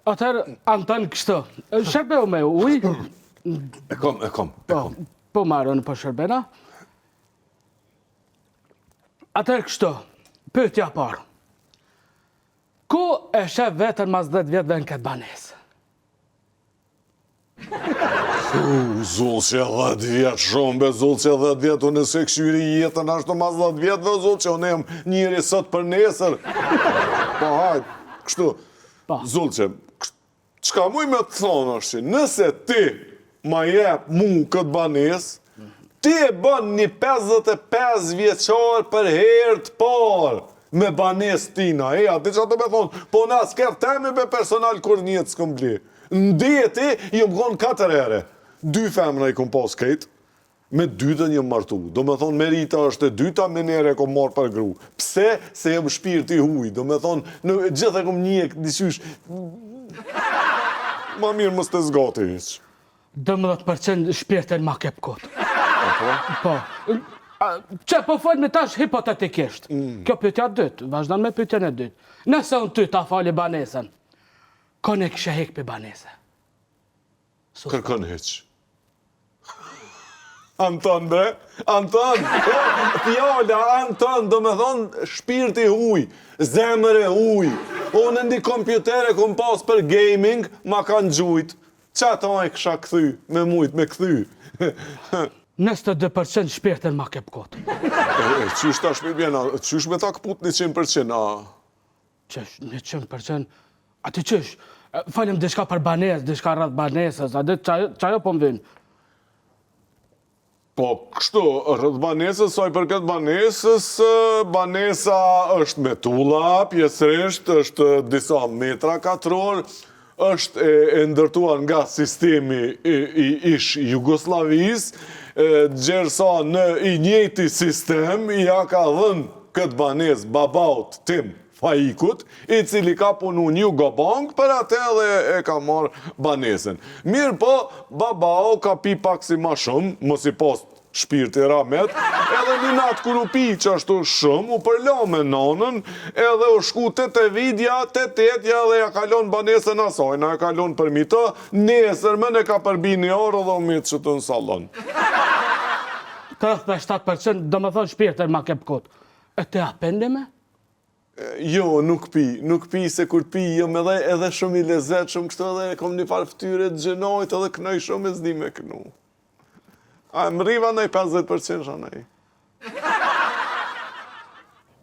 Atëherë, Anton kështu, shërbeu me uj? E kom. Po marrën për shërbena. Atëherë kështu, pyetja parë. Ku e shef vetën mas 10 vjetëve në këtë banesë? Zullë që 10 vjetë shumë, be zullë që 10 vjetë, unë se këshyri jetën ashtu mas 10 vjetëve, zullë që unë jem njëri sot për nesër. Po hajtë, kështu, zullë që, qka muj me të thonë është që nëse ti ma jep mu këtë banesë, ti e bën një 55 vjeqar për herë të parë me banesë tina. Ti që ato me thonë, po na s'ker temi me personal kur njëtë s'kom bli. Në djeti, jom konë 4 ere. 2 femra i kom pas kejtë, me 2 jom martu. Do me thonë, Merita është e 2, me nere kom marrë për gru. Pse? Se jem shpirti huj. Do me thonë, gjithë e kom njek, disysh, ma mirë mës të zgati hiq. 12% shpirtin ma kep kotë. Po. Që po folë me tash hipotetikisht. Kjo pyetja dytë, vazhdan me pyetjen e dytë. Nëse unë ty ta fali banesën, kone kështë hek për banese? Kërkon heq. Anton, bre. Anton. Fjalla, Anton, do me thonë shpirti huj, zemër e huj. Unë ndi kompjutere kom pas për gaming, ma kanë gjujt. Qa ta e kësha këthy, me mujt, me këthy. 92% shpirtin ma kep kotë. Qysh ta shmi bjena, qysh me ta këput 100%, Qysh, 100%? A ti qysh? Falim dishka për banesë, dishka rrët banesës, a dit qajo po më vinë? Po, kështu, rrët banesës, soj për këtë banesës, banesa është me tulla, pjesërisht, është disa metra katror, është e ndërtuar nga sistemi ish Jugoslavis, gjersa në i njëjti sistem, ja ka dhënë këtë banesë babaut tim, Fajikut, i cili ka punu një Jugobank, për atë edhe e ka marrë banesën. Mirë po, babao ka pi pak si ma shumë, mos i post shpirti ramet, edhe një natë kër u pi që ashtu shumë, u përlo me nonën, edhe u shku të vidja, të dhe ja kalon banesën asaj, na ja kalon për mi të, nesër me ne ka përbi një orë dhe u mitë që të në salon. 37% do me thonë shpirtin ma kep kotë. E te apendime? Jo, nuk pi se kur pi, jom edhe shumë i lezet, shumë kështë edhe kom një farë ftyre të gjenojt edhe kënoj shumë e zdi me kënu. A më riva nëj 50% shanaj.